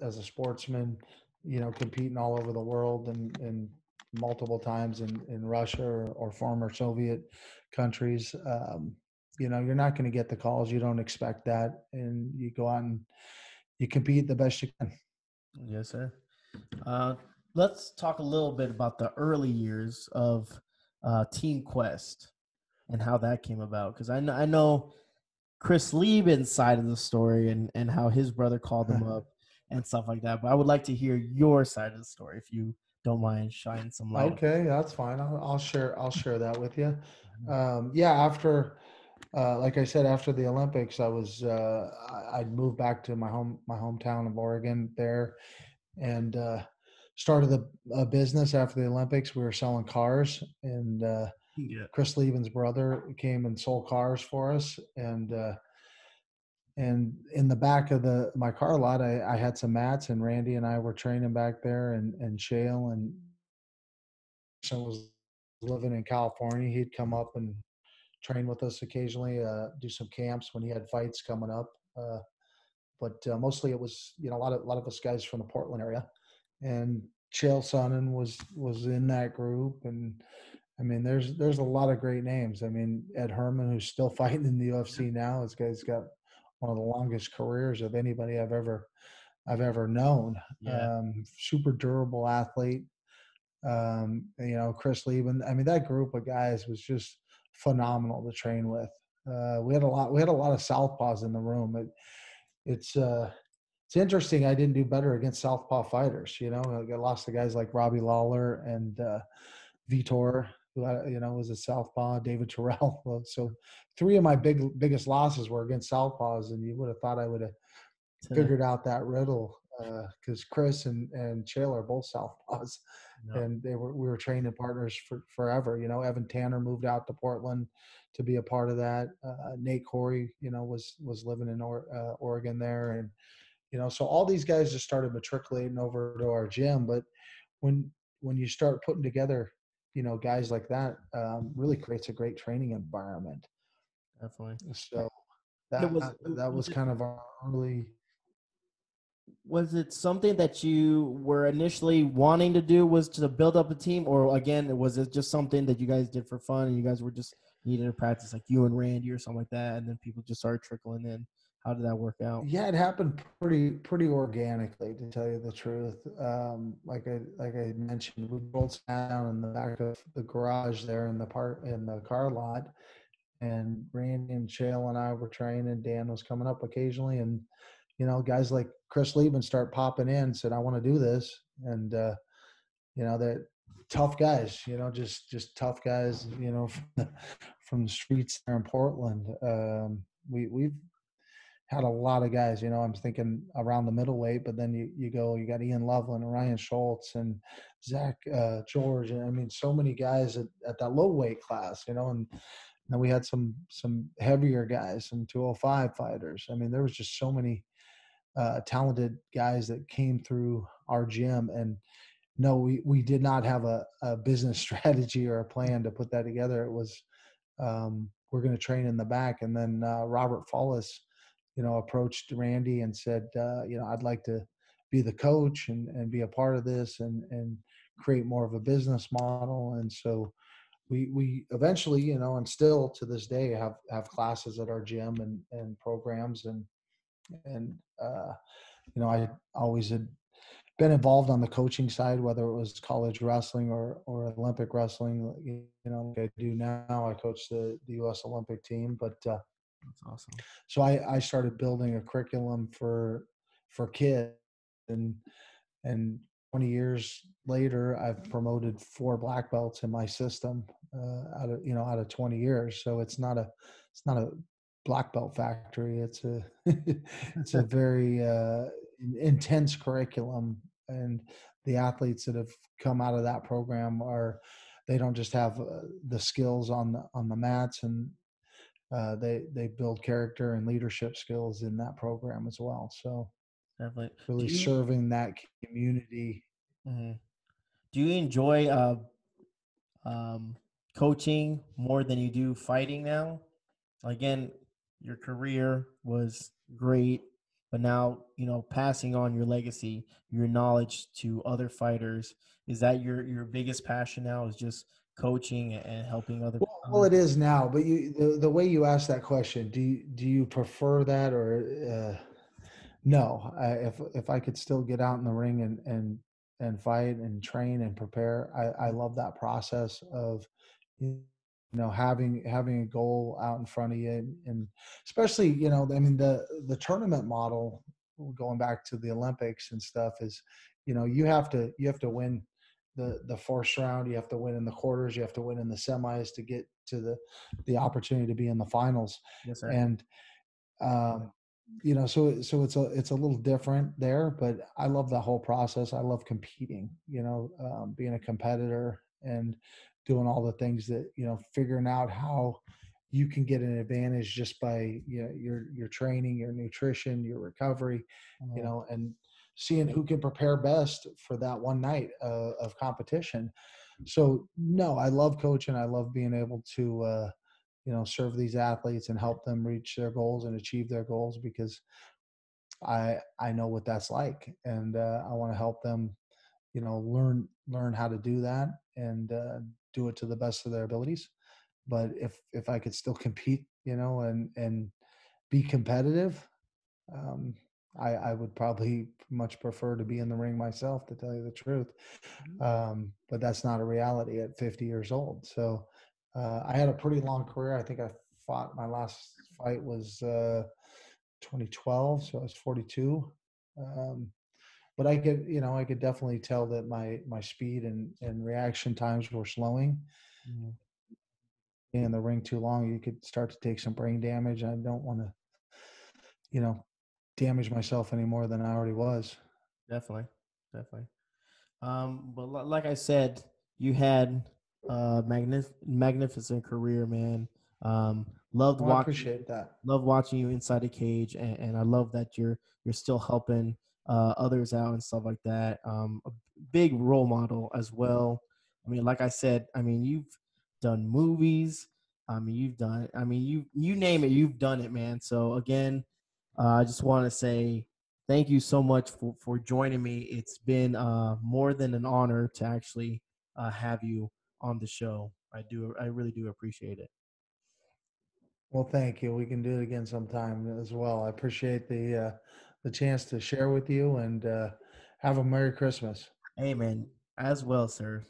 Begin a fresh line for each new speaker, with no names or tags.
as a sportsman, competing all over the world and multiple times in Russia or former Soviet countries. You're not going to get the calls. You don't expect that. And you go out and you compete the best you can.
Yes, sir. Uh, let's talk a little bit about the early years of Team Quest and how that came about. Because I know Chris Lieben's side of the story and how his brother called him up and stuff like that. But I would like to hear your side of the story if you don't mind shining some light on
Okay, that's fine. I'll share that with you. Yeah, after like I said, after the Olympics, I'd moved back to my hometown of Oregon there, and started a business after the Olympics. We were selling cars, and
it. Yeah.
Chris Lieben's brother came and sold cars for us, and in the back of my car lot, I had some mats, and Randy and I were training back there, and Shale and was living in California. He'd come up and train with us occasionally, do some camps when he had fights coming up. But mostly it was, a lot of us guys from the Portland area, and Chael Sonnen was in that group. And I mean, there's a lot of great names. I mean, Ed Herman, who's still fighting in the UFC now. This guy's got one of the longest careers of anybody I've ever known.
Yeah.
Super durable athlete. Chris Lieben. I mean, that group of guys was just phenomenal to train with. We had a lot of southpaws in the room. It's interesting. I didn't do better against southpaw fighters. I lost to guys like Robbie Lawler and Vitor, who was a southpaw. David Terrell. So three of my biggest losses were against southpaws, and you would have thought I would have figured out that riddle because Chris and Chael are both southpaws,
No.
and we were training partners for forever. Evan Tanner moved out to Portland to be a part of that. Nate Corey, was living in Oregon there, and so all these guys just started matriculating over to our gym. But when you start putting together, guys like that, really creates a great training environment.
Definitely.
So
And it
that was kind of our early.
was it something that you were initially wanting to do, was to build up a team, or again, was it just something that you guys did for fun and you guys were just needing to practice, like you and Randy or something like that, and then people just started trickling in? How did that work out?
Yeah, it happened pretty organically, to tell you the truth. Like I mentioned, we both sat down in the back of the garage there in the car lot, and Randy and Shale and I were training. Dan was coming up occasionally, and guys like Chris Lieben start popping in, said, "I want to do this," and that tough guys, just tough guys, from the streets there in Portland. We've had a lot of guys. I'm thinking around the middleweight, but then you got Ian Loveland and Ryan Schultz and Zach George. And I mean, so many guys at that low weight class, and then we had some heavier guys, some 205 fighters. I mean, there was just so many talented guys that came through our gym. And no, we did not have a business strategy or a plan to put that together. It was, we're going to train in the back. And then Robert Follis, approached Randy and said, I'd like to be the coach and be a part of this and create more of a business model. And so we eventually, and still to this day have classes at our gym and programs and I always had been involved on the coaching side, whether it was college wrestling or Olympic wrestling, like I do now. I coach the U.S. Olympic team, but
That's awesome.
so I started building a curriculum for kids, and 20 years later, I've promoted 4 black belts in my system out of 20 years. So it's not a black belt factory. It's a it's a very intense curriculum, and the athletes that have come out of that program they don't just have the skills on the mats, and they build character and leadership skills in that program as well. So
Definitely. Do
really
you
serving that community.
mhm. Do you enjoy um, coaching more than you do fighting now? Again, your career was great. but now, passing on your legacy, your knowledge to other fighters. Is that your biggest passion now? Is just coaching and helping
Well,
other
it is
people?
now, but the way you ask that question, do you prefer that or no? If I could still get out in the ring and fight and train and prepare, I love that process of having a goal out in front of you, and especially I mean the tournament model, going back to the Olympics and stuff, is you have to win the first round, you have to win in the quarters, you have to win in the semis to get to the opportunity to be in the finals.
Yes, sir.
And um, so it's a little different there, but I love the whole process. I love competing, being a competitor and doing all the things that, figuring out how you can get an advantage just by, your training, your nutrition, your recovery,
Mhm.
and seeing who can prepare best for that one night of competition. So no, I love coaching. I love being able to, serve these athletes and help them reach their goals and achieve their goals, because I know what that's like, and I want to help them, learn how to do that, and do it to the best of their abilities. But if I could still compete, and be competitive, um, I would probably much prefer to be in the ring myself, to tell you the truth. But that's not a reality at 50 years old. So I had a pretty long career. I think I fought, my last fight was 2012, so I was 42. Um, but I could definitely tell that my speed and reaction times were slowing.
Mhm.
Being in the ring too long, you could start to take some brain damage. I don't want to, you know, damage myself any more than I already was.
Definitely, definitely. But like I said, you had a magnificent career, man. Loved
Well, I
watching,
appreciate that.
love watching you inside a cage, and I love that you're still helping others out and stuff like that. A big role model as well. I mean, like I said, I mean, you've done movies. I mean, you name it, you've done it, man. So again, I just want to say thank you so much for joining me. It's been more than an honor to actually have you on the show. I really do appreciate it.
Well, thank you. We can do it again sometime as well. I appreciate the chance to share with you, and have a Merry Christmas.
Hey, man, as well, sir.